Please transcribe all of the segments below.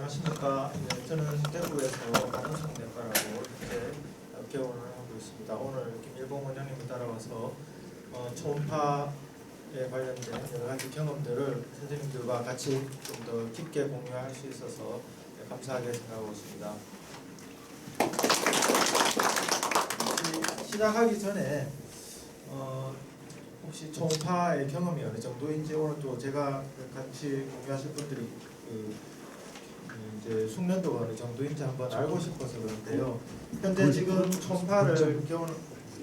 안녕하십니까. 네, 저는 대구에서 간호성내과라고 이렇게 개원을 하고 있습니다. 오늘 김일봉 원장님을 따라와서 초음파에 관련된 여러 가지 경험들을 선생님들과 같이 좀 더 깊게 공유할 수 있어서 감사하게 생각하고 있습니다. 시작하기 전에 혹시 초음파의 경험이 어느 정도인지 오늘 또 제가 같이 공유하실 분들이 이제 숙련도가 어느 정도인지 한번 알고 싶어서 그런데요. 현재 지금 초음파를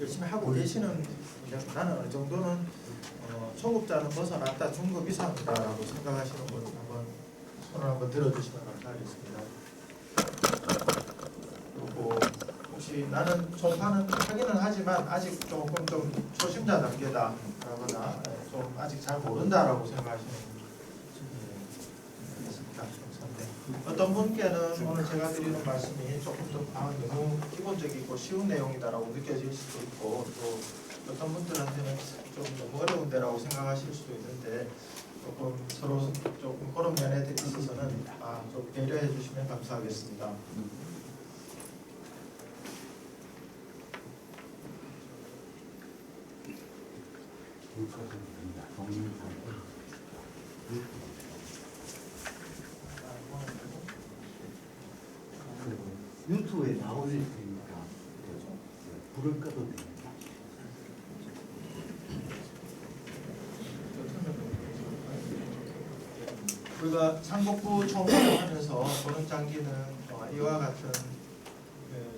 열심히 하고 계시는 나는 어느 정도는 초급자는 벗어났다, 중급 이상이다라고 생각하시는 분 한번 손을 한번 들어주시면 감사하겠습니다. 그리고 혹시 나는 초음파는 하기는 하지만 아직 조금 좀 초심자 단계다라거나 좀 아직 잘 모른다라고 생각하시는 분 있습니다. 어떤 분께는 오늘 제가 드리는 말씀이 조금 더 너무 기본적이고 쉬운 내용이다라고 느껴질 수도 있고, 또 어떤 분들한테는 좀 너무 어려운데라고 생각하실 수도 있는데, 조금 서로 조금 그런 면에 있어서는 좀 배려해 주시면 감사하겠습니다. 유튜브에 다 올릴 테니까 불을 꺼도 됩니다. 우리가 상복부 초음파를 하면서 보는 장기는 이와 같은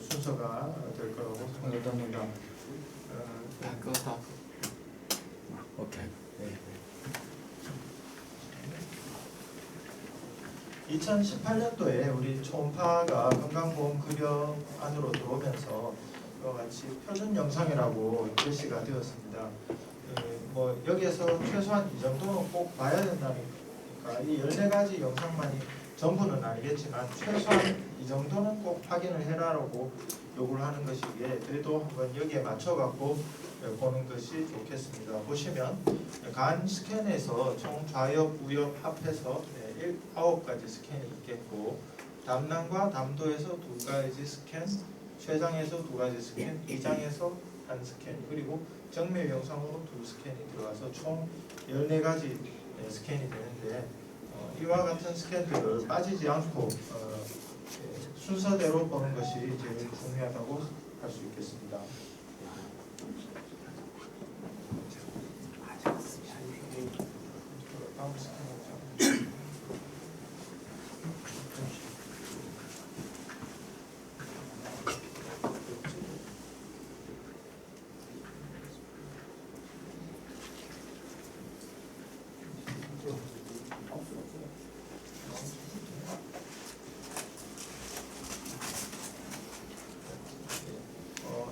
순서가 될 거라고 생각합니다. 오케이. 2018년도에 우리 초음파가 건강보험급여 안으로 들어오면서 이와 같이 표준 영상이라고 제시가 되었습니다. 여기에서 최소한 이 정도는 꼭 봐야 된다니까, 이 14가지 영상만이 전부는 아니겠지만 최소한 이 정도는 꼭 확인을 해라라고 요구를 하는 것이기에 저희도 한번 여기에 맞춰갖고 보는 것이 좋겠습니다. 보시면 간 스캔에서 총 좌엽, 우엽 합해서 9가지 스캔이 있겠고, 담낭과 담도에서 2가지 스캔, 췌장에서 2가지 스캔, 이장에서 1스캔, 그리고 정밀 영상으로 2스캔이 들어가서 총 14가지 스캔이 되는데, 이와 같은 스캔들을 빠지지 않고 순서대로 보는 것이 제일 중요하다고 할 수 있겠습니다. 다음 스캔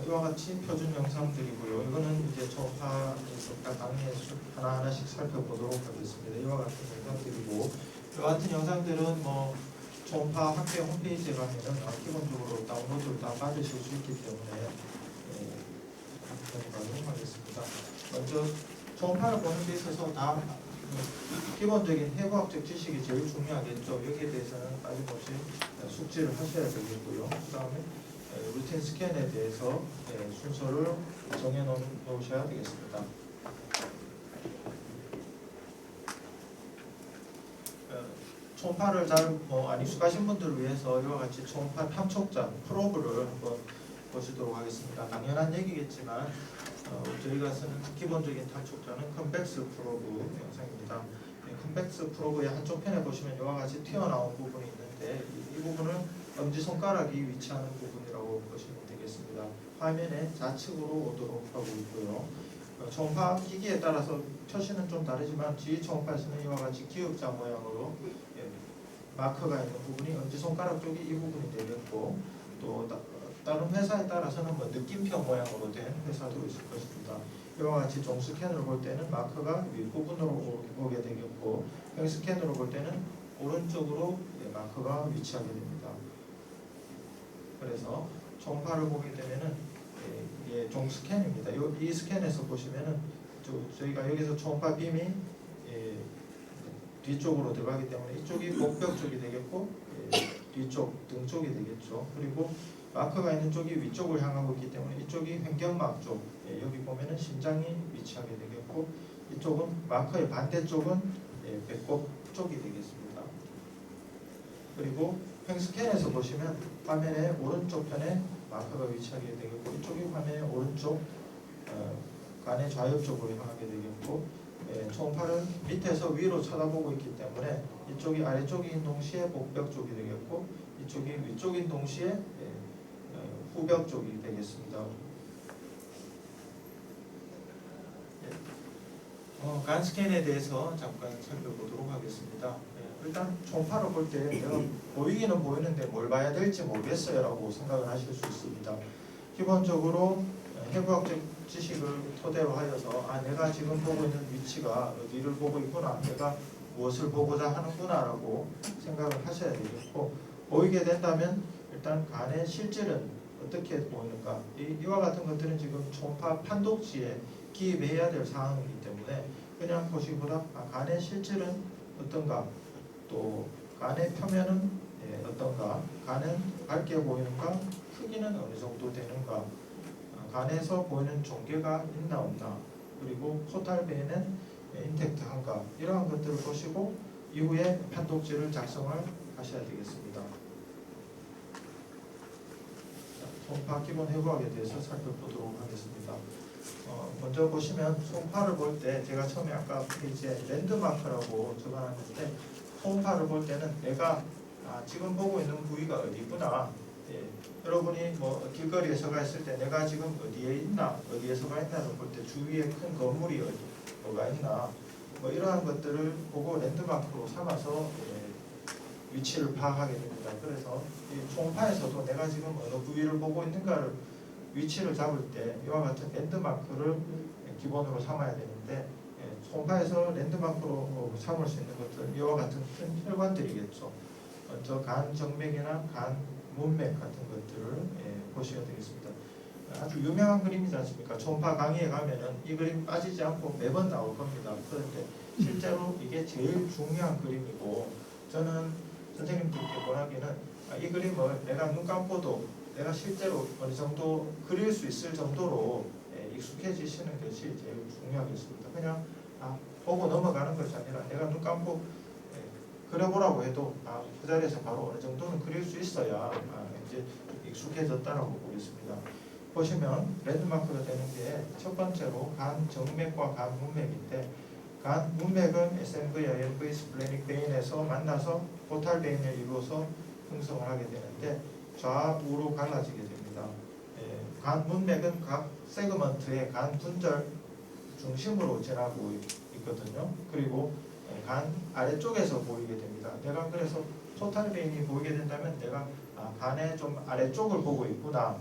이와 같이 표준 영상들이고요. 이거는 이제 초음파에서 각 강의에서 하나하나씩 살펴보도록 하겠습니다. 이와 같은 영상들이고, 이와 같은 영상들은 초음파 학회 홈페이지에 가면은 기본적으로 다운로드를 다 받으실 수 있기 때문에 가도록 하겠습니다. 먼저 초음파를 보는 데 있어서 다 기본적인 해부학적 지식이 제일 중요하겠죠. 여기에 대해서는 빠짐없이 숙지를 하셔야 되겠고요. 그 다음에 루틴 스캔에 대해서 순서를 정해 놓으셔야 되겠습니다. 초음파를 잘 안 익숙하신 분들을 위해서 이와 같이 초음파 탐촉자 프로브를 한번 보시도록 하겠습니다. 당연한 얘기겠지만 저희가 쓰는 기본적인 탐촉자는 컨벡스 프로브 영상입니다. 컨벡스 프로브의 한쪽 편에 보시면 이와 같이 튀어나온 부분이 있는데, 이 부분은 엄지손가락이 위치하는 부분이라고 보시면 되겠습니다. 화면에 좌측으로 오도록 하고 있고요. 초음파 기기에 따라서 표시는 좀 다르지만 G 초음파에서는 이와 같이 기역자 모양으로 마커가 있는 부분이 엄지손가락 쪽이 이 부분이 되겠고, 또 다른 회사에 따라서는 느낌표 모양으로 된 회사도 있을 것입니다. 이와 같이 종 스캔으로 볼 때는 마커가 윗부분으로 오게 되겠고, 형 스캔으로 볼 때는 오른쪽으로 마커가 위치하게 됩니다. 그래서 초음파를 보게 되면은 이게 종 스캔입니다. 이 스캔에서 보시면은 저희가 여기서 초음파 빔이 뒤쪽으로 들어가기 때문에 이쪽이 목벽 쪽이 되겠고, 뒤쪽 등 쪽이 되겠죠. 그리고 마커가 있는 쪽이 위쪽을 향하고 있기 때문에 이쪽이 횡격막 쪽, 여기 보면은 심장이 위치하게 되겠고 이쪽은 마커의 반대쪽은 배꼽 쪽이 되겠습니다. 그리고 횡스캔에서 보시면 화면의 오른쪽 편에 마커가 위치하게 되겠고 이쪽이 화면의 오른쪽 간의 좌측 쪽으로 향하게 되겠고 초음파는 밑에서 위로 쳐다보고 있기 때문에 이쪽이 아래쪽인 동시에 복벽 쪽이 되겠고 이쪽이 위쪽인 동시에 후벽 쪽이 되겠습니다. 간 스캔에 대해서 잠깐 살펴보도록 하겠습니다. 일단 초음파를 볼 때 내가 보이기는 보이는데 뭘 봐야 될지 모르겠어요 라고 생각을 하실 수 있습니다. 기본적으로 해부학적 지식을 토대로 하여서 내가 지금 보고 있는 위치가 어디를 보고 있구나, 내가 무엇을 보고자 하는구나 라고 생각을 하셔야 되겠고, 보이게 된다면 일단 간의 실질은 어떻게 보이는가, 이와 같은 것들은 지금 초음파 판독지에 기입해야 될 사항이기 때문에 그냥 보시기보다 간의 실질은 어떤가, 또 간의 표면은 어떤가, 간은 밝게 보이는가, 크기는 어느 정도 되는가, 간에서 보이는 종괴가 있나 없나, 그리고 포탈베인은 인텍트한가, 이러한 것들을 보시고 이후에 판독지를 작성을 하셔야 되겠습니다. 초음파 기본 해부학에 대해서 살펴보도록 하겠습니다. 먼저 보시면 초음파를 볼 때 제가 처음에 아까 페이지에 랜드마크라고 적어놨는데, 초음파를 볼 때는 내가 지금 보고 있는 부위가 어디구나, 여러분이 뭐 길거리에 서가 있을 때 내가 지금 어디에 있나, 어디에 서가 있나를 볼 때 주위에 큰 건물이 뭐가 있나, 뭐 이러한 것들을 보고 랜드마크로 삼아서 위치를 파악하게 됩니다. 그래서 이 초음파에서도 내가 지금 어느 부위를 보고 있는가를 위치를 잡을 때 이와 같은 랜드마크를 기본으로 삼아야 되는데, 초음파에서 랜드마크로 삼을 수 있는 것들은 이와 같은 큰 혈관들이겠죠. 먼저 간 정맥이나 간 문맥 같은 것들을 보셔야 되겠습니다. 아주 유명한 그림이지 않습니까? 초음파 강의에 가면은 이 그림 빠지지 않고 매번 나올 겁니다. 그런데 실제로 이게 제일 중요한 그림이고, 저는 선생님들께 권하기는 이 그림을 내가 눈 감고도 내가 실제로 어느 정도 그릴 수 있을 정도로 익숙해지시는 것이 제일 중요하겠습니다. 그냥 보고 넘어가는 것이 아니라 내가 눈 감고 그려보라고 해도 그 자리에서 바로 어느 정도는 그릴 수 있어야 이제 익숙해졌다라고 보겠습니다. 보시면 랜드마크가 되는 게 첫 번째로 간 정맥과 간 문맥인데, 간 문맥은 SMV와 LV 스플래닉 베인에서 만나서 포탈 베인을 이루어서 형성을 하게 되는데 좌우로 갈라지게 됩니다. 간 문맥은 각 세그먼트의 간 분절 중심으로 지나고 있거든요. 그리고 간 아래쪽에서 보이게 됩니다. 내가 그래서 토탈 베인이 보이게 된다면 내가 간의 좀 아래쪽을 보고 있구나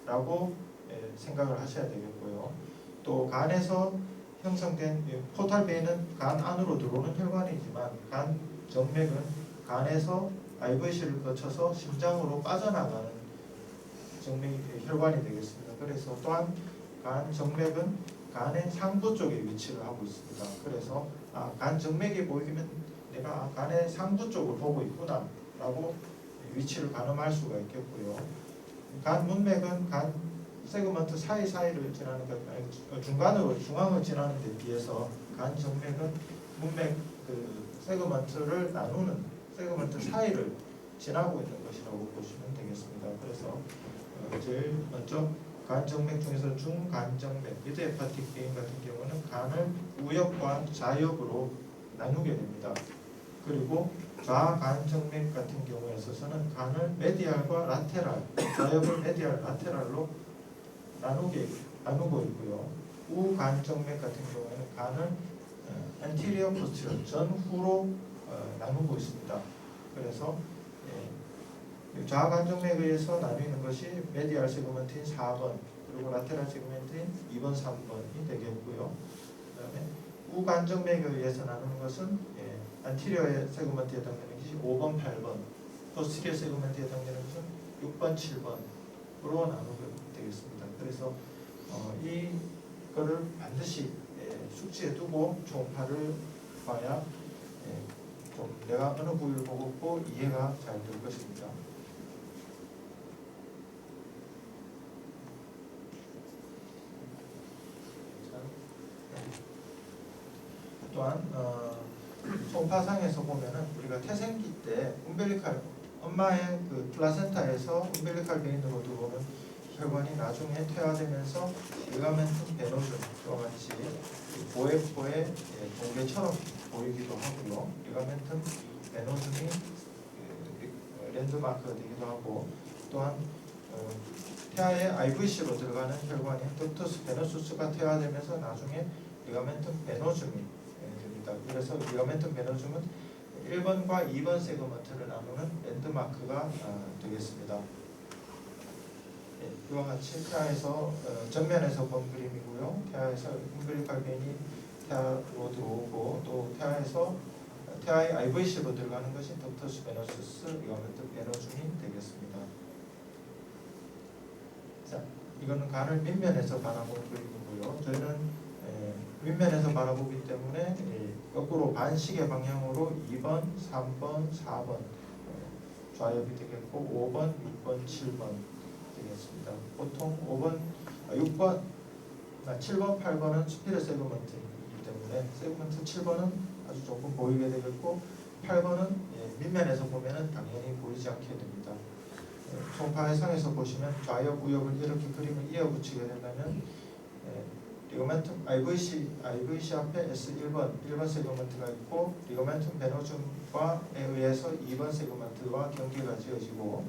라고 생각을 하셔야 되겠고요. 또 간에서 형성된 포탈 베인은 간 안으로 들어오는 혈관이지만 간 정맥은 간에서 IVC를 거쳐서 심장으로 빠져나가는 정맥 혈관이 되겠습니다. 그래서 또한 간 정맥은 간의 상부 쪽에 위치를 하고 있습니다. 그래서 간 정맥이 보이면 내가 간의 상부 쪽을 보고 있구나 라고 위치를 가늠할 수가 있겠고요. 간 문맥은 간 세그먼트 사이사이를 지나는 것, 중간으로 중앙을 지나는 데 비해서 간 정맥은 문맥 세그먼트를 나누는 세그먼트 사이를 지나고 있는 것이라고 보시면 되겠습니다. 그래서 제일 먼저 간정맥 중에서 중간정맥, 미드헤파틱 베인 같은 경우는 간을 우엽과 좌엽으로 나누게 됩니다. 그리고 좌간정맥 같은 경우에 있어서는 간을 메디알과 라테랄, 좌엽을 메디알, 라테랄로 나누고 있고요. 우간정맥 같은 경우에는 간을 안티리어 포스티리어, 전후로 나누고 있습니다. 그래서 좌간정맥에 의해서 나뉘는 것이 메디알 세그먼트인 4번, 그리고 라테랄 세그먼트인 2번, 3번이 되겠고요. 그 다음에 우간정맥에 의해서 나누는 것은 안티리어 세그먼트에 해당되는 것이 5번, 8번, 포스티리어 세그먼트에 해당되는 것은 6번, 7번으로 나누게 되겠습니다. 그래서 이거를 반드시 숙지해 두고 초음파를 봐야 좀 내가 어느 부위를 보고 이해가 잘 될 것입니다. 또한 초음파상에서 보면은 우리가 태생기 때 umbilical 엄마의 그 플라센타에서 umbilical 베인으로 들어오는 혈관이 나중에 퇴화되면서 리가멘tum 베노줌과 같이 보행포의 공개처럼 보이기도 하고요. 리가멘tum 베노줌이 랜드마크가 되기도 하고, 또한 태아의 IVC로 들어가는 혈관이 덕터스 베너수스가 퇴화되면서 나중에 리가멘tum 베노줌이 됩니다. 그래서 리가멘tum 베노줌은 1번과 2번 세그먼트를 나누는 랜드마크가 되겠습니다. 이와 같이 태아에서 정면에서 본 그림이고요. 태아에서 umbilical 베인이 태아로 들어오고, 또 태아의 IVC로 들어가는 것이 덕터스 베너수스 리가멘tum 베노줌이 되겠습니다. 자, 이거는 간을 밑면에서 바라보는 그림이고요. 저희는 윗면에서 바라보기 때문에 거꾸로 반시계 방향으로 2번, 3번, 4번 좌엽이 되겠고, 5번, 6번, 7번 되겠습니다. 보통 6번, 7번, 8번은 수피레 세그먼트이기 때문에 세그먼트 7번은 아주 조금 보이게 되겠고, 8번은 밑면에서 보면은 당연히 보이지 않게 됩니다. 초음파 해상에서 보시면 좌엽, 우엽을 이렇게 그림을 이어붙이게 된다면 리거멘tum IVC 앞에 S1번 1번 세그먼트가 있고, 리거멘tum 베노줌과에 의해서 2번 세그먼트와 경계가 지어지고,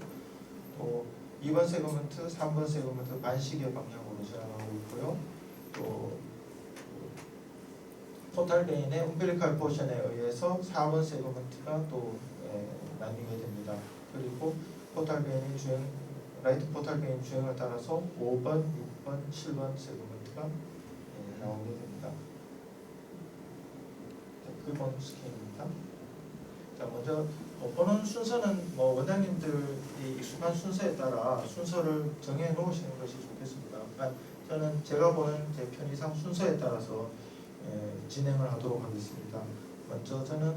또 2번 세그먼트, 3번 세그먼트 반시계 방향으로 지나가고 있고요. 또 포탈 베인의 umbilical 포션에 의해서 4번 세그먼트가 또 나뉘게 됩니다. 그리고 포탈 베인의 라이트 포탈 베인 주행을 따라서 5번, 6번, 7번 세그먼트가 나오게 됩니다. 그번 스케일입니다. 자, 먼저 보는 순서는 원장님들이 익숙한 순서에 따라 순서를 정해 놓으시는 것이 좋겠습니다. 저는 제가 보는 제 편의상 순서에 따라서 진행을 하도록 하겠습니다. 먼저 저는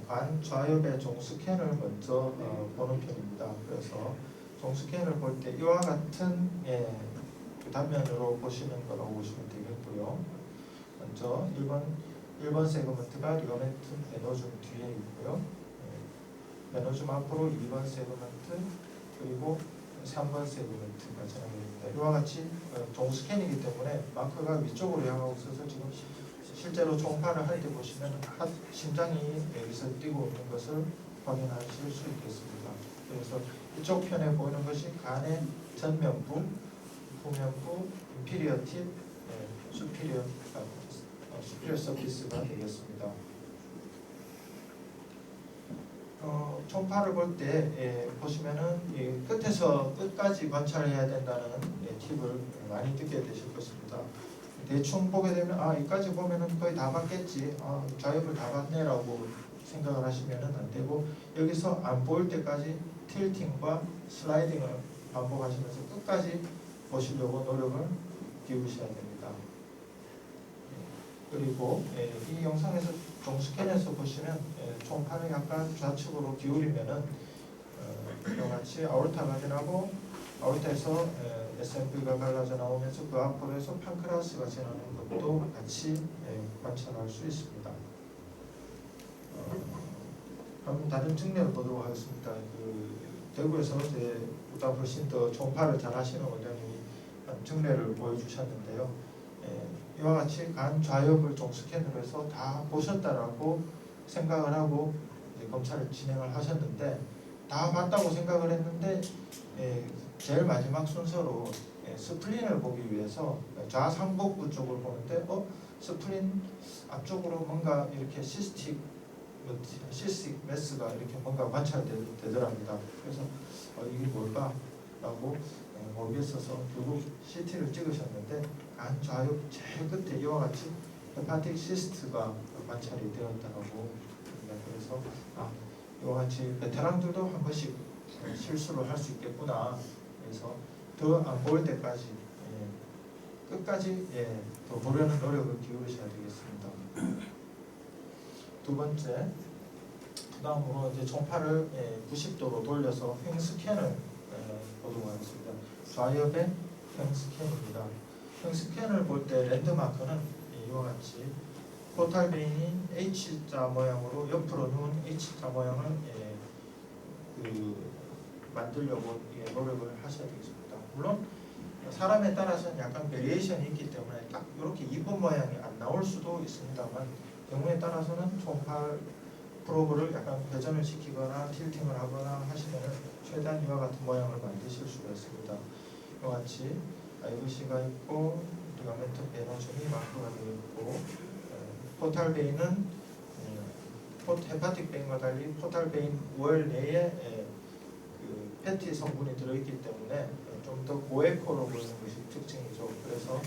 관 좌엽의 종스캔을 먼저 보는 편입니다. 그래서 종스캔을 볼 때 이와 같은 그 단면으로 보시는 거라고 보시면 되겠고요. 먼저 1번 세그먼트가 리거멘tum 베노줌 뒤에 있고요. 베노줌 앞으로 2번 세그먼트, 그리고 3번 세그먼트가 진행됩니다. 이와 같이 종스캔이기 때문에 마크가 위쪽으로 향하고 있어서 지금 실제로 초음파를 할 때 보시면 심장이 여기서 뛰고 있는 것을 확인하실 수 있겠습니다. 그래서 이쪽 편에 보이는 것이 간의 전면부, 후면부, 인피리어 팁, 수피리어 서피스가 되겠습니다. 초음파를 볼 때 보시면은 끝에서 끝까지 관찰해야 된다는 팁을 많이 듣게 되실 것입니다. 대충 보게 되면 여기까지 보면은 거의 다 봤겠지, 좌엽을 다 봤네라고 생각을 하시면은 안 되고, 여기서 안 보일 때까지 틸팅과 슬라이딩을 반복하시면서 끝까지 보시려고 노력을 기울이셔야 됩니다. 그리고 이 영상에서 종스캔에서 보시면 초음파를 약간 좌측으로 기울이면은 이와 같이 아오르타가 지나고, 아오르타에서 SMP가 갈라져 나오면서 그 앞으로 해서 판크라스가 지나는 것도 같이 관찰할 수 있습니다. 한번 다른 증례를 보도록 하겠습니다. 대구에서 보다 훨씬 더 초음파를 잘 하시는 원장님이 증례를 보여주셨는데요. 이와 같이 간 좌엽을 종스캔으로 해서 다 보셨다라고 생각을 하고 검사를 진행을 하셨는데, 다 봤다고 생각을 했는데 제일 마지막 순서로 스플린을 보기 위해서 좌상복부 쪽을 보는데 스플린 앞쪽으로 뭔가 이렇게 시스틱 매스가 이렇게 뭔가 관찰되더랍니다. 그래서 이게 뭘까라고 모르겠어서 결국 CT를 찍으셨는데, 간 좌엽 제일 끝에 이와 같이 헤파틱 시스트가 관찰이 되었다고 합니다. 그래서 이와 같이 베테랑들도 한 번씩 실수를 할 수 있겠구나. 그래서 더 안 보일 때까지 끝까지 더 보려는 노력을 기울이셔야 되겠습니다. 두 번째, 그다음으로 이제 총파를 90도로 돌려서 횡 스캔을 보도록 하겠습니다. 좌엽의 횡 스캔입니다. 횡 스캔을 볼 때 랜드마크는 이와 같이 포탈 베인이 H자 모양으로 옆으로 누운 H자 모양을 만들려고 노력을 하셔야 되겠습니다. 물론 사람에 따라서는 약간 베리에이션이 있기 때문에 딱 이렇게 2번 모양이 안 나올 수도 있습니다만 경우에 따라서는 총팔 프로브를 약간 회전을 시키거나 틸팅을 하거나 하시면 최대한 이와 같은 모양을 만드실 수가 있습니다. 이와 같이 IVC가 있고 리가멘트 베너즘이 마크가 되어 있고 포탈 베인은 헤파틱 베인과 달리 포탈 베인 월 내에 그 패티 성분이 들어있기 때문에 좀 더 고에코로 보이는 것이 특징이죠. 그래서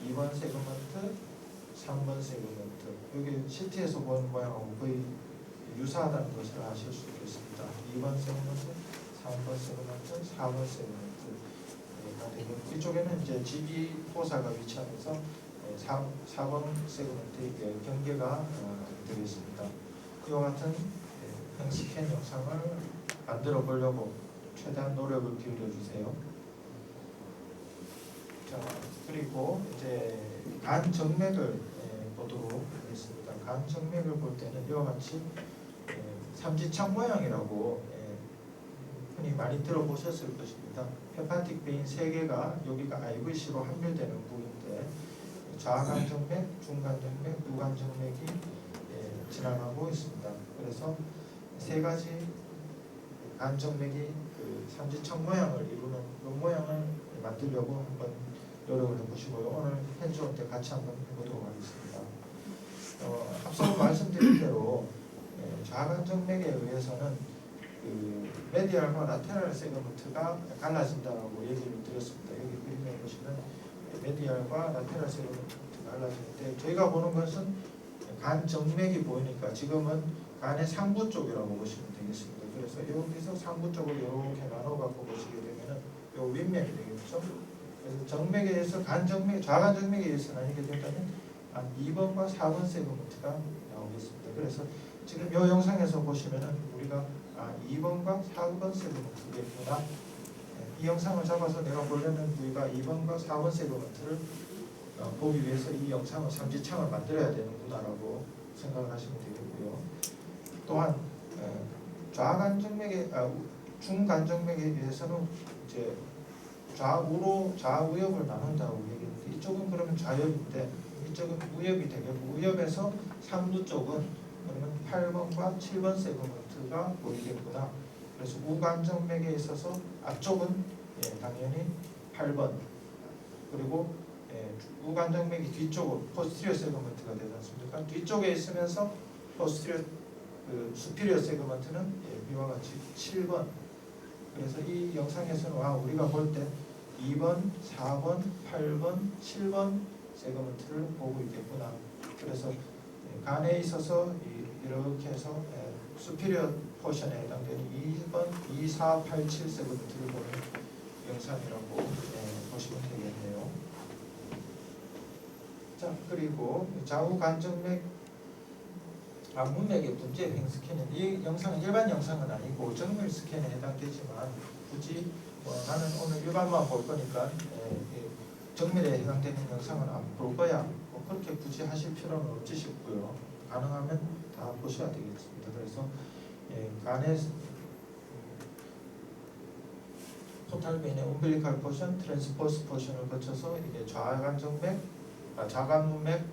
2번 세그먼트, 3번 세그먼트 여기 CT에서 보는 모양하고 거의 유사하다는 것을 아실 수 있습니다. 2번 세그먼트, 3번 세그먼트, 4번 세그먼트가 되고 이쪽에는 이제 GB4사가 위치하면서 4번 세그먼트의 경계가 되겠습니다. 이와 같은 스캔 영상을 만들어 보려고 최대한 노력을 기울여 주세요. 자, 그리고 이제 간 정맥을 보도록 하겠습니다. 간 정맥을 볼 때는 이와 같이 삼지창 모양이라고 흔히 많이 들어보셨을 것입니다. 헤파틱 베인 3개가 여기가 IVC로 함유되는 부위인데 좌간정맥, 중간정맥, 우간정맥이 지나가고 있습니다. 그래서 3가지 간정맥이 그 삼지창 모양을 이루는 이 모양을 만들려고 한번 노력을 해보시고요. 오늘 핸즈온 때 같이 한번 해보도록 하겠습니다. 앞서 말씀드린 대로 좌간정맥에 의해서는 그 메디알과 라테랄 세그먼트가 갈라진다고 얘기를 드렸습니다. 여기 그림에 보시면 메디알과 라테랄 세그먼트가 갈라지는데 저희가 보는 것은 간 정맥이 보이니까 지금은 간의 상부 쪽이라고 보시면 되겠습니다. 그래서 여기서 상부 쪽을 이렇게 나눠 갖고 보시게 되면은 요 윗면이 되겠죠. 그래서 정맥에 의해서 간 정맥, 좌간 정맥에 의해서 나뉘게 된다면 한 2번과 4번 세그먼트가 나오겠습니다. 그래서 지금 이 영상에서 보시면은 우리가 2번과 4번 세그먼트겠구나. 이 영상을 잡아서 내가 보려는 부위가 2번과 4번 세그먼트를 보기 위해서 이 영상을 삼지창을 만들어야 되는구나라고 생각을 하시면 되겠고요. 또한 좌간정맥에 중간정맥에 의해서는 이제 좌우로 좌우엽을 나눈다고 얘기했는데 이쪽은 그러면 좌엽인데 이쪽은 우엽이 되겠고 우엽에서 상부 쪽은 그러면 8번과 7번 세그먼트가 보이겠구나. 그래서 우간정맥에 있어서 앞쪽은 당연히 8번 그리고 우간정맥이 뒤쪽으로 포스티리어 세그먼트가 되지 않습니까? 뒤쪽에 있으면서 포스티리어 수피리어 세그먼트는 이와 같이 7번. 그래서 이 영상에서는 우리가 볼 때 2번, 4번, 8번, 7번 세그먼트를 보고 있겠구나. 그래서 간에 있어서 이렇게 해서 수피리어 포션에 해당되는 2번, 2, 4, 8, 7 세그먼트를 보는 영상이라고 보시면 되겠네요. 자, 그리고 좌우 간정맥 문맥의 분재 횡 스캔은 이 영상은 일반 영상은 아니고 정밀 스캔에 해당되지만 굳이 나는 오늘 일반만 볼 거니까 정밀에 해당되는 영상은 안 볼 거야. 그렇게 굳이 하실 필요는 없지 싶고요. 가능하면 다 보셔야 되겠습니다. 그래서 간의 포탈 베인의 umbilical 포션, 트랜스포스 포션을 거쳐서 이게 좌간정맥, 좌간문맥,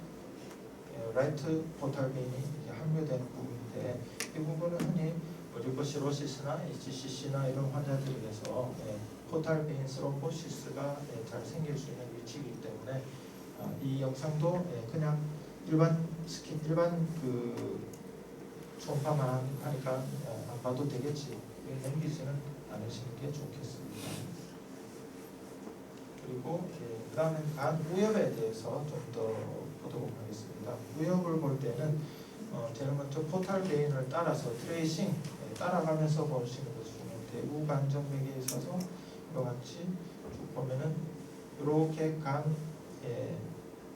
라이트 포탈 베인이 함유되는 부분인데 이 부분은 흔히 리버시로시스나 HCC나 이런 환자들에게서 포탈 베인 스롬보시스가 잘 생길 수 있는 위치이기 때문에 이 영상도 그냥 일반 그 초음파만 하니까 안 봐도 되겠지 남기지는 않으시는 게 좋겠습니다. 그리고 그 다음에 간 우엽에 대해서 좀 더 보도록 하겠습니다. 우엽을 볼 때는 제일 먼저 포탈 베인을 따라서 트레이싱 따라가면서 보시는 것이 중요한데 우간정맥에 있어서 이와 같이 쭉 보면은 이렇게 간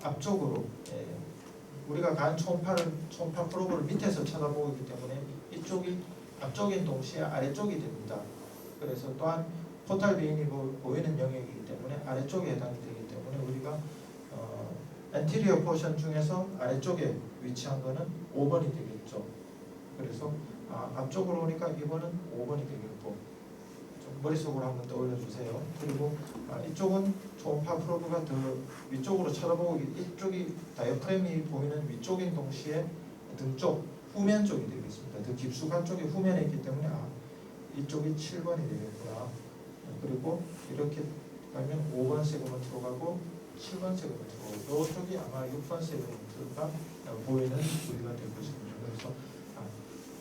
앞쪽으로 우리가 간 초음파 프로브를 밑에서 쳐다보고 있기 때문에 이쪽이 앞쪽인 동시에 아래쪽이 됩니다. 그래서 또한 포탈 베인이 보이는 영역이기 때문에 아래쪽에 해당이 되기 때문에 우리가 엔티리어 포션 중에서 아래쪽에 위치한 거는 5번이 되겠죠. 그래서 앞쪽으로 오니까 이번은 5번이 되겠고 좀 머릿속으로 한번 떠올려 주세요. 그리고 이쪽은 초음파 프로브가 더 위쪽으로 쳐다보고 이쪽이 다이어프램이 보이는 위쪽인 동시에 등쪽 후면 쪽이 되겠습니다. 더 깊숙한 쪽이 후면에 있기 때문에 이쪽이 7번이 되겠구나. 그리고 이렇게 가면 5번 세그먼트로 가고 7번 세그먼트로 이쪽이 아마 6번 세그먼트가 보이는 부위가 될 것입니다. 그래서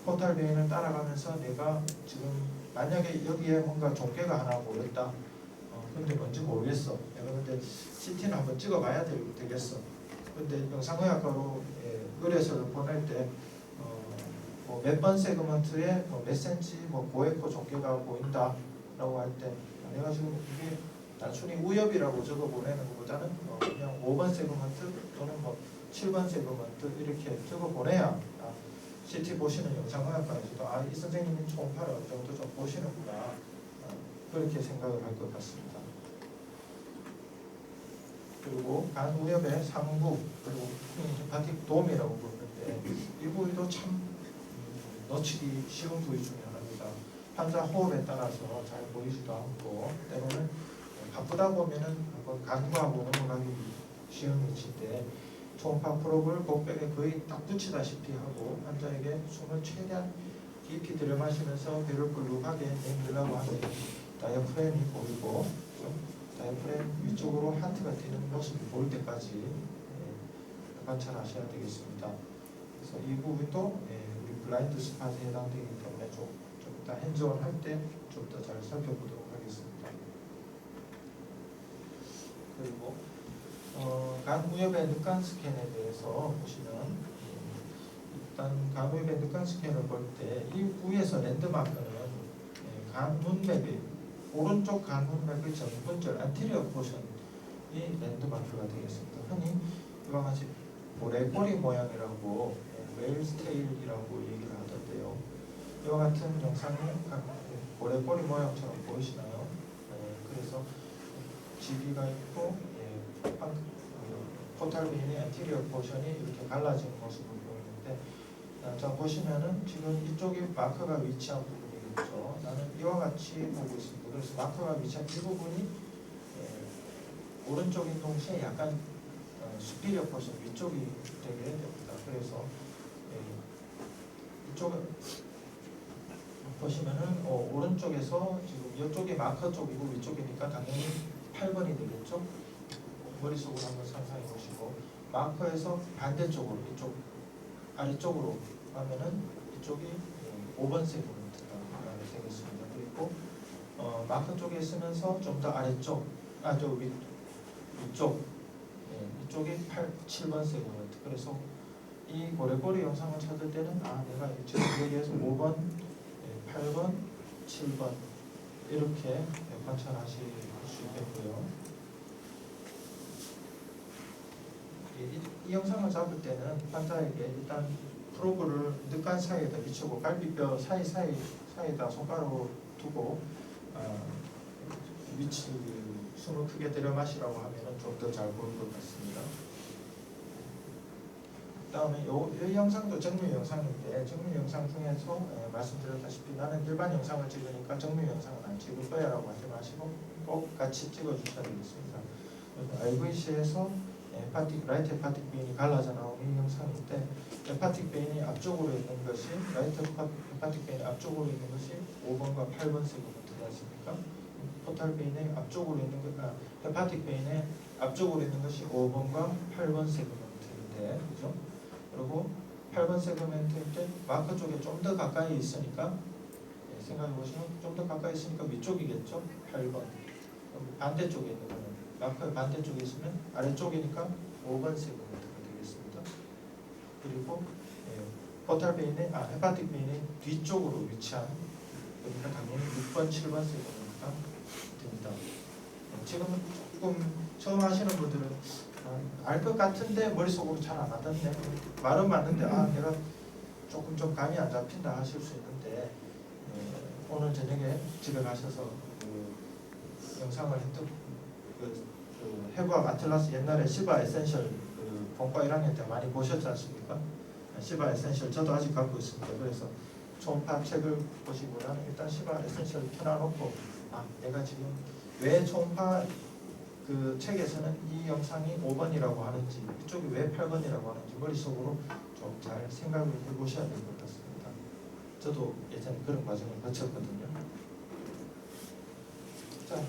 포탈 베인을 따라가면서 내가 지금 만약에 여기에 뭔가 종괴가 하나 보였다. 근데 뭔지 모르겠어. 내가 근데 CT는 한번 찍어봐야 되겠어. 근데 영상의학과로 의뢰서를 보낼 때 몇 번 세그먼트에 몇 센치 고에코 종괴가 보인다라고 할 때 내가 지금 이게 단순히 우엽이라고 적어 보내는 것보다는 그냥 5번 세그먼트 또는 7번 세그먼트 이렇게 적어 보내야 CT 보시는 영상의학과에서도 이 선생님이 초음파를 어느 정도 좀 보시는구나 그렇게 생각을 할 것 같습니다. 그리고 간 우엽의 상부 그리고 헤파틱 돔이라고 부르는데 이 부위도 참 놓치기 쉬운 부위 중에 하나입니다. 환자 호흡에 따라서 잘 보이지도 않고 때로는 바쁘다 보면은 간과하고 넘어가기 쉬운 위치인데 초음파 프로브를 복백에 거의 딱 붙이다시피 하고 환자에게 숨을 최대한 깊이 들여 마시면서 배를 불룩하게 내밀라고 하면 다이어프램이 보이고 다이어프램 위쪽으로 하트가 뛰는 모습이 보일 때까지 관찰하셔야 되겠습니다. 그래서 이 부분도 우리 블라인드 스팟에 해당되기 때문에 좀 이따 핸즈온 할 때 좀 더 잘 살펴보도록 하겠습니다. 그리고 간 우엽의 늑간 스캔에 대해서 보시면 일단 간 우엽의 늑간 스캔을 볼 때 이 부위에서 랜드마크는 간 문맥의 오른쪽 간 문맥의 정분절 안테리어 포션이 랜드마크가 되겠습니다. 흔히 이와 같이 고래꼬리 모양이라고 웨일스 테일이라고 얘기를 하던데요. 이와 같은 영상이 고래꼬리 모양처럼 보이시나요? 그래서 지비가 있고 포탈 베인의 안테리어 포션이 이렇게 갈라지는 모습을 보이는데 자 보시면은 지금 이쪽이 마커가 위치한 부분이겠죠. 나는 이와 같이 보고 있습니다. 그래서 마커가 위치한 이 부분이 오른쪽인 동시에 약간 수피리어 포션 위쪽이 되게 됩니다. 그래서 이쪽은 보시면은 오른쪽에서 지금 이쪽이 마커 쪽이고 위쪽이니까 당연히 8번이 되겠죠. 머릿속으로 한번 상상해 보시고 마커에서 반대쪽으로 이쪽 아래쪽으로 가면은 이쪽이 5번 세그먼트가 되겠습니다. 그리고 마커 쪽에 있으면서 좀 더 아래쪽 위쪽 이쪽이 7번 세그먼트. 그래서 이 고래꼬리 영상을 찾을 때는 내가 지금 여기에서 5번, 8번, 7번 이렇게 관찰하실 수 있겠고요. 이 영상을 잡을 때는 환자에게 일단 프로브를 늑간 사이에다 비추고 갈비뼈 사이에다 손가락으로 두고 숨을 크게 들여 마시라고 하면 좀 더 잘 보일 것 같습니다. 다음에 이 영상도 정밀 영상인데 정밀 영상 중에서 말씀드렸다시피 나는 일반 영상을 찍으니까 정밀 영상은 안 찍을 거야 라고 하지 마시고 꼭 같이 찍어 주셔야 되겠습니다. IVC에서 라이트 헤파틱 베인이 갈라져 나오는 이 영상인데 헤파틱 베인이 앞쪽으로 있는 것이 라이트 헤파틱 베인이 앞쪽으로 있는 것이 5번과 8번 세그먼트지 않습니까? 포탈 베인의 앞쪽으로 있는 헤파틱 베인의 앞쪽으로 있는 것이 5번과 8번 세그먼트인데 그죠? 그리고 8번 세그먼트일 때 마커 쪽에 좀 더 가까이 있으니까 생각해 보시면 좀 더 가까이 있으니까 위쪽이겠죠? 8번 반대쪽에 있는 거는 마커의 반대쪽에 있으면 아래쪽이니까 5번 세그먼트가 되겠습니다. 그리고 포탈 베인의 헤파틱 베인의 뒤쪽으로 위치한 그러니까 당연히 6번, 7번 세그먼트가 됩니다. 지금은 조금 처음 하시는 분들은 알 것 같은데 머릿속으로 잘 안 하던데 말은 맞는데 내가 조금 좀 감이 안 잡힌다 하실 수 있는데 오늘 저녁에 집에 가셔서 그 영상을 했던 그 해부학 아틀라스 옛날에 시바 에센셜 그 본과 1학년 때 많이 보셨지 않습니까? 시바 에센셜 저도 아직 갖고 있습니다. 그래서 초음파 책을 보시고는 일단 시바 에센셜 켜놔놓고 내가 지금 왜 초음파 그 책에서는 이 영상이 5번이라고 하는지 이쪽이 왜 8번이라고 하는지 머릿속으로 좀 잘 생각을 해보셔야 될 것 같습니다. 저도 예전에 그런 과정을 거쳤거든요. 자,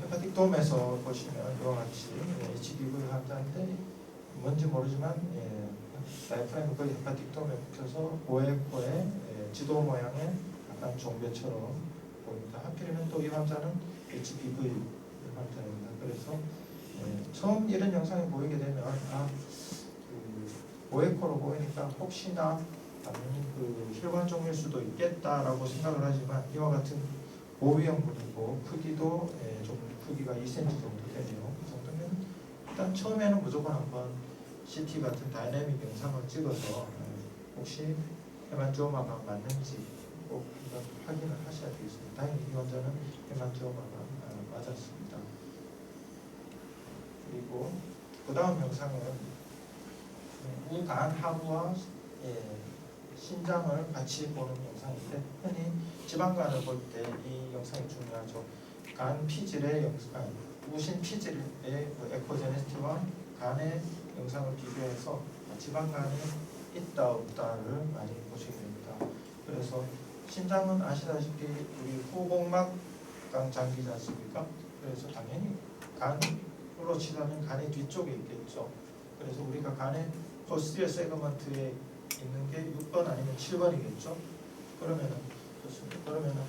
헤파틱 돔에서 보시면 이와 같이 HBV 환자인데 뭔지 모르지만 다이프라임이 거의 헤파틱 돔에 붙여서 고액코에 지도 모양의 약간 종배처럼 보입니다. 하필이면 또 이 환자는 HBV 환자입니다. 그래서 처음 이런 영상이 보이게 되면 고액코로 보이니까 혹시나 그 혈관종일 수도 있겠다라고 생각을 하지만 이와 같은 고위험군이고 크기도 좀 크기가 2cm 정도 되네요. 그 정도면 일단 처음에는 무조건 한번 CT 같은 다이내믹 영상을 찍어서 혹시 헤만지오마가 맞는지 꼭 한번 확인을 하셔야 되겠습니다. 다행히 이 환자는 헤만지오마가 맞았습니다. 그리고 그 다음 영상은 우간 하부와 신장을 같이 보는 영상인데 흔히 지방간을 볼 때 이 영상이 중요하죠. 간 피질의 영상, 우신 피질의 에코제네시티와 간의 영상을 비교해서 지방간이 있다 없다를 많이 보시게 됩니다. 그래서 신장은 아시다시피 우리 후공막강 장기지 않습니까? 그래서 당연히 간으로 치자면 간의 뒤쪽에 있겠죠. 그래서 우리가 간의 포스티리어 세그먼트에 있는 게 6번 아니면 7번이겠죠. 그러면은 좋습니다. 그러면은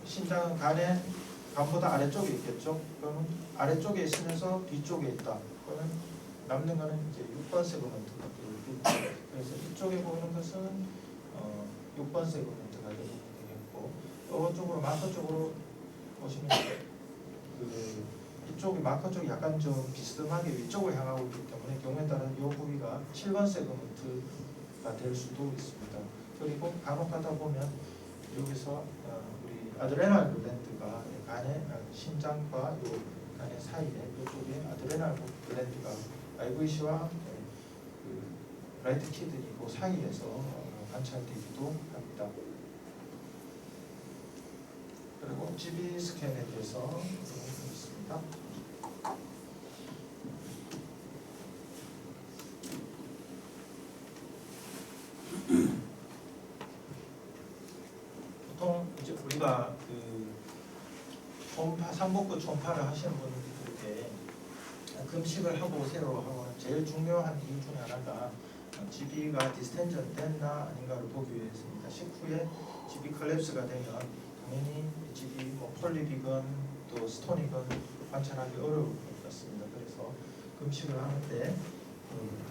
신장은 간보다 아래쪽에 있겠죠. 그러면 아래쪽에 있으면서 뒤쪽에 있다. 그러면 남는 거는 이제 6번 세그먼트가 되겠고, 그래서 이쪽에 보이는 것은 6번 세그먼트가 되겠고, 이쪽으로 마커 쪽으로 보시면 이쪽이 마커 쪽이 약간 좀 비스듬하게 위쪽을 향하고 있기 때문에 경우에 따라 이 부위가 7번 세그먼트가 될 수도 있습니다. 그리고 간혹 가다 보면 여기서 우리 아드레날 글랜드가 간의 심장과 요 간의 사이에 이쪽에 아드레날 글랜드가 IVC와 그 라이트 키드니 그 사이에서 관찰되기도 합니다. 그리고 GB 스캔에 대해서 있습니다. 보통 이제 우리가 그 초음파, 삼복부 초음파를 하시는 분들께 금식을 하고 오세요 하고는 제일 중요한 이유 중에 하나가 GB가 디스텐전 됐나 아닌가를 보기 위해서입니다. 식후에 GB 컬랩스가 되면 당연히 GB 폴립이건 또 스톤이건 관찰하기 어려울 것 같습니다. 그래서 금식을 하는데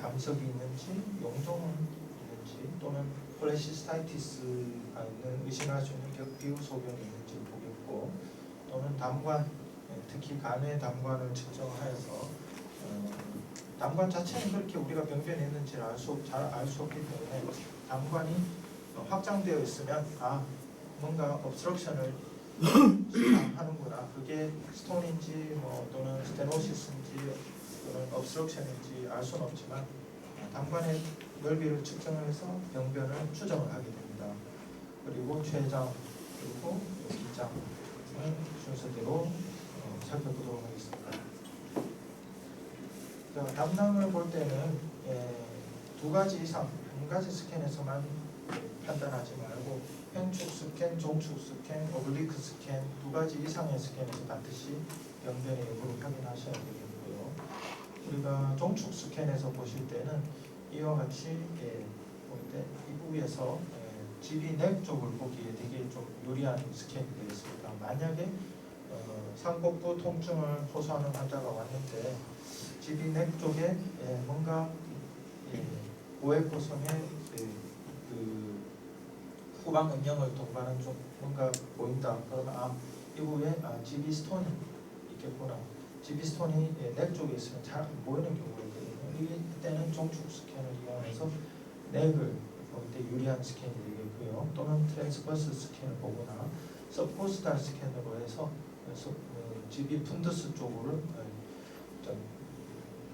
담석이 있는지 용종은 있는지 또는 콜레시스타이티스가 있는 의심할 수 있는 격비후 소견이 있는지 보겠고, 또는 담관, 특히 간의 담관을 측정하여서 담관 자체는 그렇게 우리가 병변이 있는지를 잘 알 수 없기 때문에 담관이 확장되어 있으면 뭔가 obstruction을 하는구나. 그게 스톤인지 또는 스테노시스인지 또는 obstruction인지 알 수는 없지만 담관의 넓이를 측정해서 병변을 추정을 하게 됩니다. 그리고 췌장 그리고 기장을 순서대로 살펴보도록 하겠습니다. 자, 담낭을 볼 때는 두 가지 이상, 한 가지 스캔에서만 판단하지 말고 횡축 스캔, 종축 스캔, 오블리크 스캔 두 가지 이상의 스캔에서 반드시 병변의 여부를 확인하셔야 되겠고요. 우리가 종축 스캔에서 보실 때는 이와 같이 볼 때 이 부위에서 GB 넥 쪽을 보기에 되게 좀 유리한 스캔이 되겠습니다. 만약에 상복부 통증을 호소하는 환자가 왔는데 GB 넥 쪽에 뭔가 고액고성의 그 후방 음영을 동반한 좀 뭔가 보인다. 그러면 이 부위에 GB 스톤이 있겠구나. GB 스톤이 넥 쪽에 있으면 잘 안 보이는 경우가 있거든요. 이때는 종축 스캔을 이용해서 넥을 볼 때 유리한 스캔이 되겠고요. 또는 트랜스버스 스캔을 보거나 서브코스탈 스캔으로 해서 GB 푼더스 쪽으로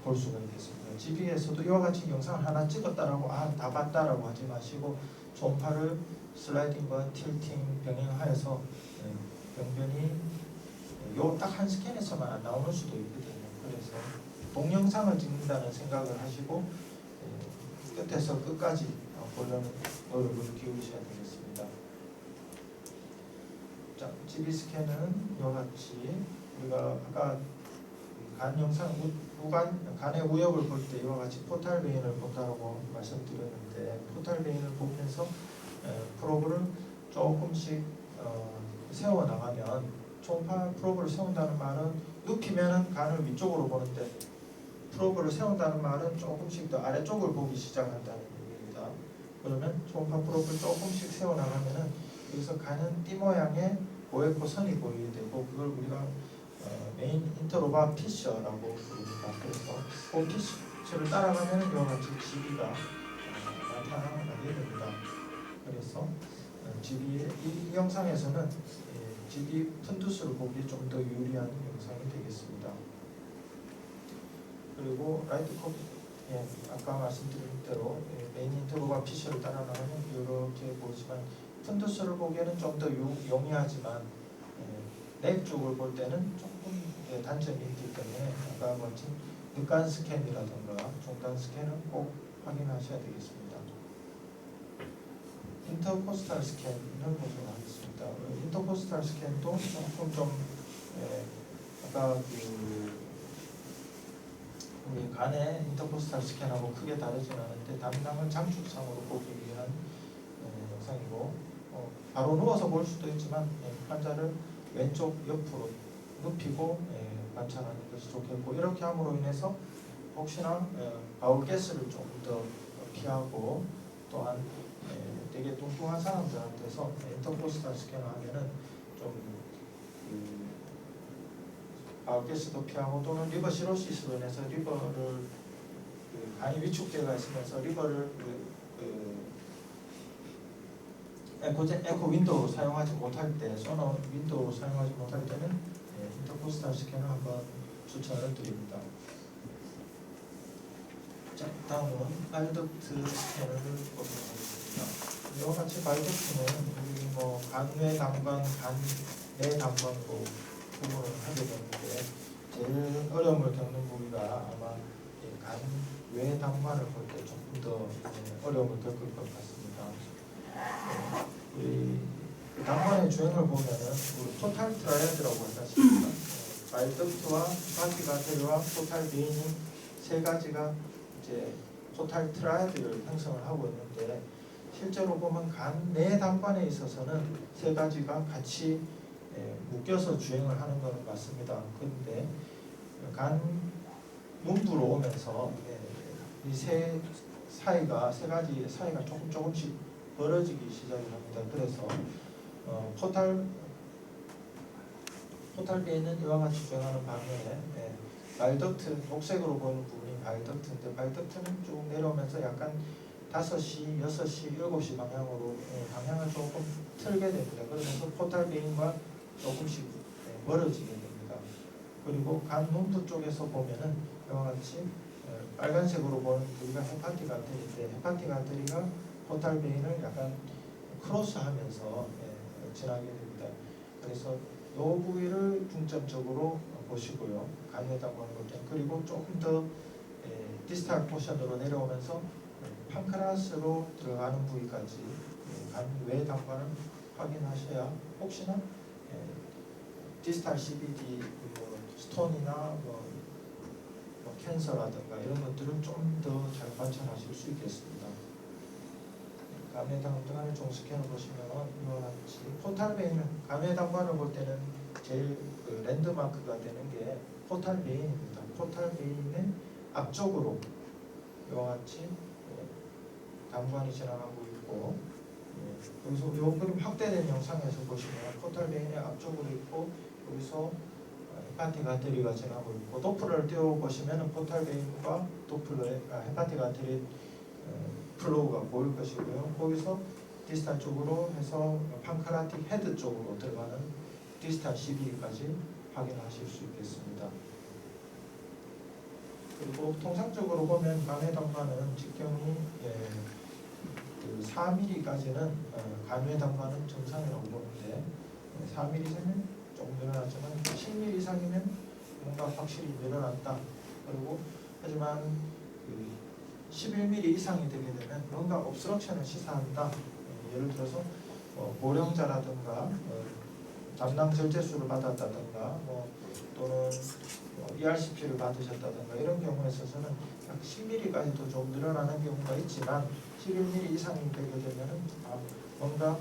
볼 수가 있겠습니다. GB에서도 이와 같이 영상을 하나 찍었다라고 다 봤다라고 하지 마시고 초음파를 슬라이딩과 틸팅 병행하여서 병변이 요 딱 한 스캔에서만 안 나오는 수도 있거든요. 그래서 동영상을 찍는다는 생각을 하시고 끝에서 끝까지 보려는 노력을 기울이셔야 되겠습니다. 자, GB 스캔은 이와 같이 우리가 아까 간 영상 간의 우엽을 볼 때 이와 같이 포탈 베인을 본다고 말씀드렸는데 포탈 베인을 보면서 프로브를 조금씩 세워 나가면 초음파 프로브를 세운다는 말은 눕히면은 간을 위쪽으로 보는데 프로브를 세운다는 말은 조금씩 더 아래쪽을 보기 시작한다는 얘기입니다. 그러면 초음파 프로브를 조금씩 세워 나가면은 여기서 간은 띠 모양의 고에코 선이 보이게 되고 그걸 우리가 메인 인터로바 피셔라고 부릅니다. 그래서 그 피셔를 따라가면 이와 같이 GB가 나타나게 됩니다. 그래서 GB의 이 영상에서는 GB 푼두스를 보기에 좀 더 유리한 영상이 되겠습니다. 그리고 라이트 컵 아까 말씀드린 대로 메인 인터로바 피셔를 따라가면 이렇게 보지만 푼두스를 보기에는 좀 더 용이하지만 넥 쪽을 볼 때는 조금 단점이 있기 때문에 아까 말씀 늑간 스캔이라든가 중간 스캔은 꼭 확인하셔야 되겠습니다. 인터코스탈 스캔을 보도록 하겠습니다. 인터코스탈 스캔도 조금 좀 아까 우리 간의 인터코스탈 스캔하고 크게 다르지는 않은데 담낭을 장축상으로 보기 위한 영상이고 바로 누워서 볼 수도 있지만 환자를 왼쪽 옆으로 눕히고 관찰하는 것이 좋겠고 이렇게 함으로 인해서 혹시나 바울가스를 조금 더 피하고 또한 되게 뚱뚱한 사람들한테서 인터코스탈 스캐너 하면은 좀 바울가스도 피하고 또는 리버 시로시스로 인해서 리버를 간이 위축되어 있으면서 리버를 에코 윈도우로 사용하지 못할 때, 소너 윈도우로 사용하지 못할 때는 인터코스탈 스캐너 한번 추천을 드립니다. 자, 다음은 바이오덕트 스캐너를 보도록 하겠습니다. 이와 같이 바이오덕트는 우리 간외 담관, 간내 담관으로 구분을 하게 되는데 제일 어려움을 겪는 부위가 아마 간외 담관을 볼 때 조금 더 어려움을 겪을 것 같습니다. 우리 담관의 주행을 보면은 우리 토탈 트라이아드라고 하셨습니다. 바이오덕트와 바티가테리와 토탈 베인이 세 가지가 이제 토탈 트라이아드를 형성을 하고 있는데 실제로 보면 간 내 담관에 있어서는 세 가지가 같이 묶여서 주행을 하는 것은 맞습니다. 그런데 간 문부로 오면서 이 세 가지 사이가 조금씩 벌어지기 시작을 합니다. 그래서 포탈 베인은 이와 같이 주행하는 반면에 바이오덕트 녹색으로 보이는 부분이 바이오덕트인데 바이오덕트는 쭉 내려오면서 약간 5시, 6시, 7시 방향으로 방향을 조금 틀게 됩니다. 그러면서 포탈 베인과 조금씩 멀어지게 됩니다. 그리고 간 문부 쪽에서 보면은 이와 같이 빨간색으로 보는 부위가 헤파틱 아테리인데 헤파틱 아테리가 포탈 베인을 약간 크로스하면서 지나게 됩니다. 그래서 이 부위를 중점적으로 보시고요. 간외 담관을 볼 때 그리고 조금 더 디스탈 포션으로 내려오면서 판크라스로 들어가는 부위까지 간외 담관을 확인하셔야 혹시나 디스탈 CBD 스톤이나 캔서라든가 이런 것들은 좀 더 잘 관찰하실 수 있겠습니다. 간외 담관의 종스캔을 보시면 이와 같이 포탈 베인, 간외 담관을 볼 때는 제일 랜드마크가 되는 게 포탈 베인입니다. 포탈 베인의 앞쪽으로 이와 같이 담관이 지나가고 있고 여기서 이 그림 확대된 영상에서 보시면 포탈 베인의 앞쪽으로 있고 여기서 헤파틱 아테리가 지나고 있고 도플러를 띄워 보시면 포탈 베인과 도플러의 헤파틱 아테리 플로우가 보일 것이고요. 거기서 디스탈 쪽으로 해서 판크라틱 헤드 쪽으로 들어가는 디스탈 CB까지 확인하실 수 있겠습니다. 그리고 통상적으로 보면 간회담과는 직경이 그 4mm까지는 간회담과는 정상이라고 보는데 4mm 이상은 조금 늘어났지만 10mm 이상이면 뭔가 확실히 늘어났다. 그리고 하지만 그 11mm 이상이 되게 되면 뭔가 옵스트럭션을 시사한다. 예를 들어서 고령자라든가 담낭 절제술을 받았다든가 또는 ERCP를 받으셨다든가 이런 경우에 있어서는 약 10mm까지도 좀 늘어나는 경우가 있지만 11mm 이상이 되게 되면 뭔가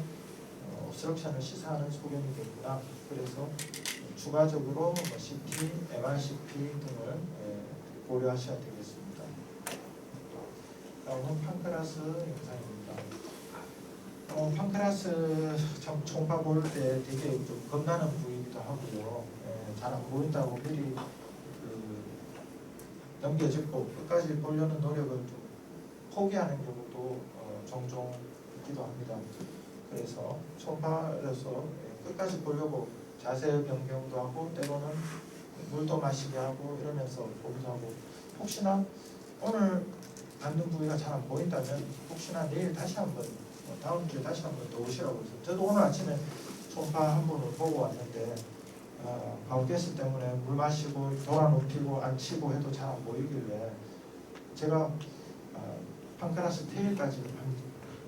옵스트럭션을 시사하는 소견이 됩니다. 그래서 추가적으로 CT, MRCP 등을 고려하셔야 되겠습니다. 다음은 판크라스 영상입니다. 판크라스 총파 볼 때 되게 좀 겁나는 부위이기도 하고요. 잘 안 보인다고 미리 넘겨짚고 끝까지 보려는 노력을 좀 포기하는 경우도 종종 있기도 합니다. 그래서 총파에서 끝까지 보려고 자세 변경도 하고 때로는 물도 마시게 하고 이러면서 보기도 하고 혹시나 오늘 받는 부위가 잘 안 보인다면 혹시나 내일 다시 한번 다음 주에 다시 한번 더 오시라고 해서 저도 오늘 아침에 총파 한 번을 보고 왔는데 가운데스 때문에 물 마시고 돌아눕히고 앉히고 해도 잘 안 보이길래 제가 판크라스 테일까지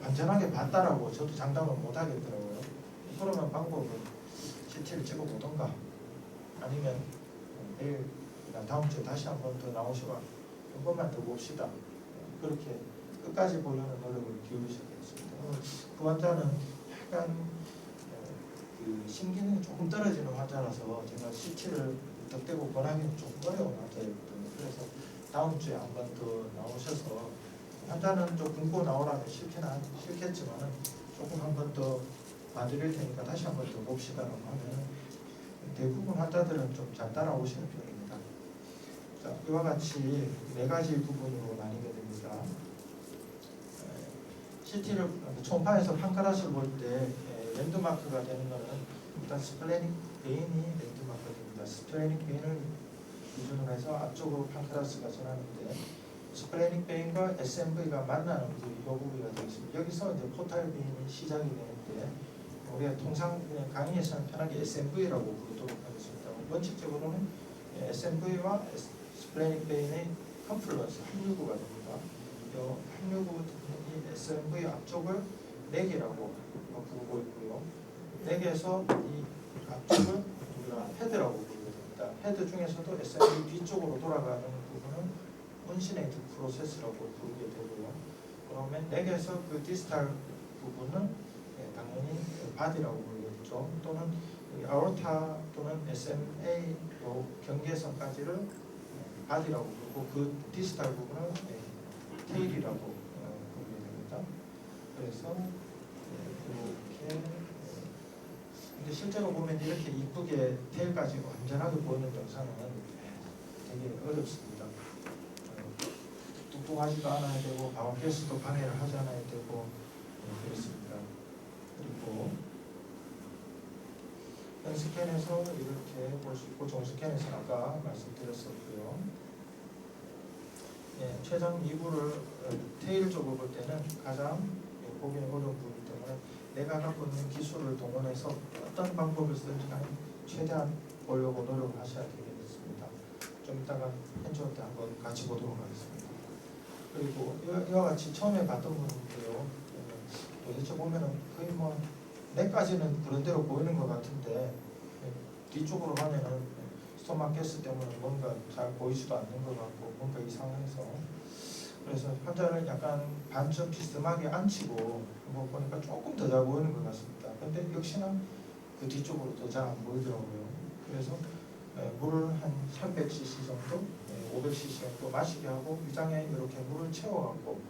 완전하게 봤다라고 저도 장담을 못 하겠더라고요. 그러면 방법은 CT를 찍어보던가 아니면 내일 다음 주에 다시 한 번 더 나오시고 한 번만 더 봅시다. 그렇게 끝까지 보려는 노력을 기울이셔야겠습니다. 그 환자는 약간 그 심기능이 조금 떨어지는 환자라서 제가 CT를 덕대고 권하기는 좀 어려운 환자였거든요. 그래서 다음 주에 한 번 더 나오셔서 환자는 좀 굶고 나오라면 싫겠지만 조금 한 번 더 봐드릴 테니까 다시 한 번 더 봅시다라고 하면 대부분 환자들은 좀 잘 따라오시는 편입니다. 자, 이와 같이 네 가지 부분으로 나뉘게 됩니다. CT를 총파에서 판크라스를 볼 때 랜드마크가 되는 것은 일단 스플래닉 베인이 랜드마크가 됩니다. 스플래닉 베인을 기준으로 해서 앞쪽으로 판크라스가 전하는데 스플래닉 베인과 SMV가 만나는 부위, 이 부위가 되겠습니다. 여기서 이제 포탈 베인이 시작이 되는데 우리가 통상 그냥 강의에서는 편하게 SMV라고 부르도록 하겠습니다. 원칙적으로는 SMV와 스플래닉 베인의 컨플루언스, 합류구가 됩니다. 이 합류구 이 SMV 앞쪽을 내개라고 부르고 있고요. 내개에서 이 앞쪽을 우리가 헤드라고 부르게 됩니다. 헤드 중에서도 SMV 뒤쪽으로 돌아가는 부분은 온시네이트 프로세스라고 부르게 되고요. 그러면 내개에서 그 디스탈 부분은 당연히 바디라고 부르겠죠. 또는 아오르타 또는 SMA 경계선까지를 바디라고 부르고 그 디스탈 부분은 테일이라고 부르게 됩니다. 그래서 이렇게 근데 실제로 보면 이렇게 이쁘게 테일까지 완전하게 보이는 영상은 되게 어렵습니다. 뚱뚱하지도 않아야 되고 바운케스도 방해를 하지 않아야 되고 그렇습니다. 그리고 스캔에서 이렇게 볼 수 있고 정스캔에서 아까 말씀드렸었고요. 최장 2부를 테일 쪽으로 볼 때는 가장 보기는 어려운 부분이기 때문에 내가 갖고 있는 기술을 동원해서 어떤 방법을 쓰는지 최대한 보려고 노력을 하셔야 되겠습니다. 좀 이따가 현주할 때 한번 같이 보도록 하겠습니다. 그리고 이와 같이 처음에 봤던 분들도요. 도대체 보면은 거의 뭐 내까지는 그런 대로 보이는 것 같은데 뒤쪽으로 가면은 스토마케스 때문에 뭔가 잘 보이지도 않는 것 같고 뭔가 이상해서 그래서 환자를 약간 반쯤 비스듬하게 앉히고 뭐 보니까 조금 더 잘 보이는 것 같습니다. 근데 역시나 그 뒤쪽으로 더 잘 안 보이더라고요. 그래서 물을 한 300cc 정도, 500cc 정도 마시게 하고 위장에 이렇게 물을 채워갖고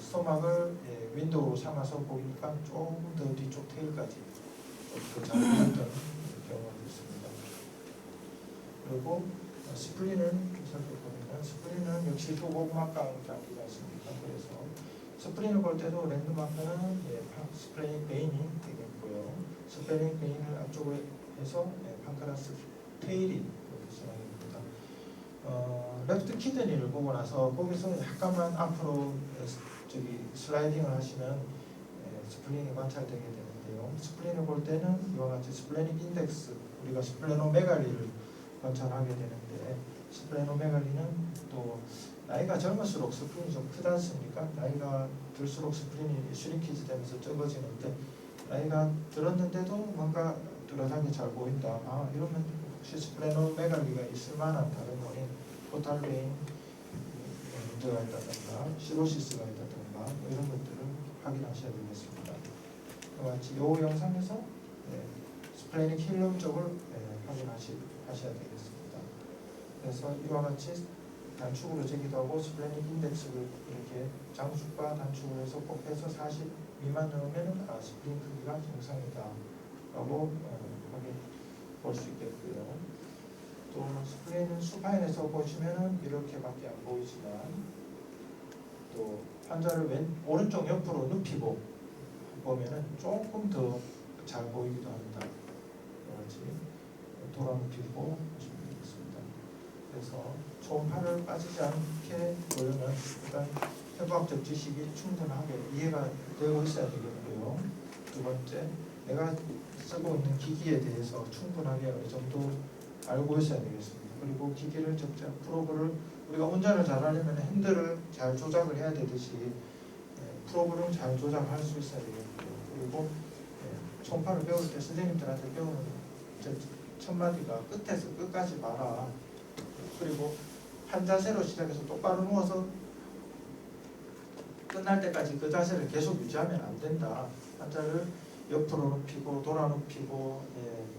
스토막을 윈도우로 삼아서 보니까 조금 더 뒤쪽 테일까지 더 잘 보였던 경우가 있습니다. 그리고 스플린을 살펴보면 스플린은 역시 후곡막강 장기가 있습니다. 그래서 스프링을 볼 때도 랜드마크는 스플래닝 베인이 되겠고요. 스플래닝 베인을 앞쪽으로 해서 판크라스 테일이 이렇게 진행이 됩니다. 레프트 키드니를 보고 나서 거기서 약간만 앞으로 슬라이딩을 하시면 스플린이 관찰되게 되는데요. 스플린을 볼 때는 이와 같이 스플래닉 인덱스, 우리가 스플레노메갈리를 관찰하게 되는데, 스플레노메갈리는 또 나이가 젊을수록 스플린이 좀 크지 않습니까? 나이가 들수록 스플린이 슈링키지 되면서 적어지는데, 나이가 들었는데도 뭔가 뚜렷하게 잘 보인다. 이러면 혹시 스플레노메갈리가 있을 만한 다른 원인, 포탈베인 문제가 있다든가 시로시스가 있다든가 뭐 이런 것들을 확인하셔야 되겠습니다. 이와 같이 이 영상에서 스플래닉 힐럼 쪽을 확인하셔야 되겠습니다. 그래서 이와 같이 단축으로 재기도 하고 스플래닉 인덱스를 이렇게 장축과 단축을 해서 곱해서 40 미만 넣으면 스플린 크기가 정상이다 라고 확인 볼 수 있겠고요. 또 스플린은 수파인에서 보시면은 이렇게밖에 안 보이지만, 또 환자를 오른쪽 옆으로 눕히고 보면은 조금 더 잘 보이기도 합니다. 같이 돌아 눕히고 보시면 되겠습니다. 그래서 초음파를 빠지지 않게 보려면 일단 해부학적 지식이 충분하게 이해가 되어 있어야 되겠고요. 두 번째, 내가 쓰고 있는 기기에 대해서 충분하게 어느 정도 알고 있어야 되겠습니다. 그리고 기기를 적자 프로브를 우리가 운전을 잘하려면 핸들을 잘 조작을 해야 되듯이 프로브를 잘 조작할 수 있어야 되겠고요. 그리고 초음파를 배울 때 선생님들한테 배우는 첫 마디가 끝에서 끝까지 봐라. 그리고 한 자세로 시작해서 똑바로 누워서 끝날 때까지 그 자세를 계속 유지하면 안 된다. 환자를 옆으로 눕히고 돌아 눕히고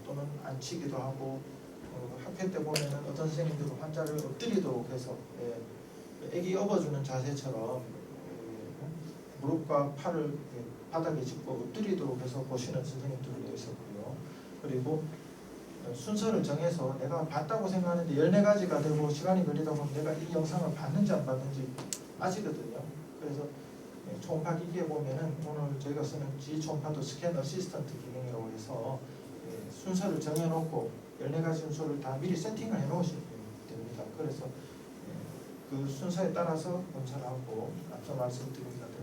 또는 앉히기도 하고, 학회 때 보면은 어떤 선생님들은 환자를 엎드리도록 해서 애기 업어주는 자세처럼 무릎과 팔을 바닥에 짚고 엎드리도록 해서 보시는 선생님들도 있었고요. 그리고 순서를 정해서 내가 봤다고 생각하는데 14가지가 되고 시간이 걸리다 보면 내가 이 영상을 봤는지 안 봤는지 아시거든요. 그래서 초음파 기기에 보면은 오늘 저희가 쓰는 G초음파도 스캔 어시스턴트 기능이라고 해서 순서를 정해놓고 14가지 순서를 다 미리 세팅을 해놓으시면 됩니다. 그래서 그 순서에 따라서 검사를 하고, 앞서 말씀드린 것처럼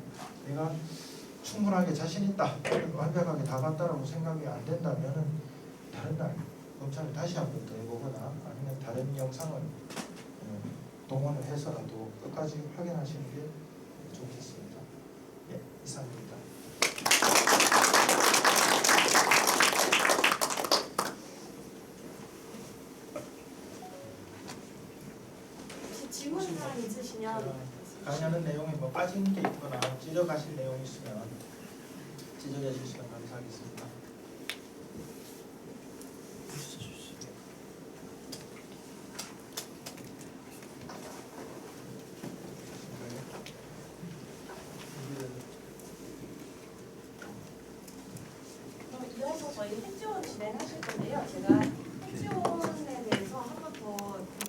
내가 충분하게 자신 있다, 완벽하게 다 봤다라고 생각이 안 된다면은 다른 날 검사를 다시 한 번 더 해보거나 아니면 다른 영상을 동원을 해서라도 끝까지 확인하시는 게 좋겠습니다. 이상입니다. 질문 사항 있으시면 강의하는 내용에 뭐 빠진 게 있거나 지적하실 내용이 있으면 지적해 주시면 감사하겠습니다. 그럼 이어서 저희 핵지원 진행하실 건데요. 제가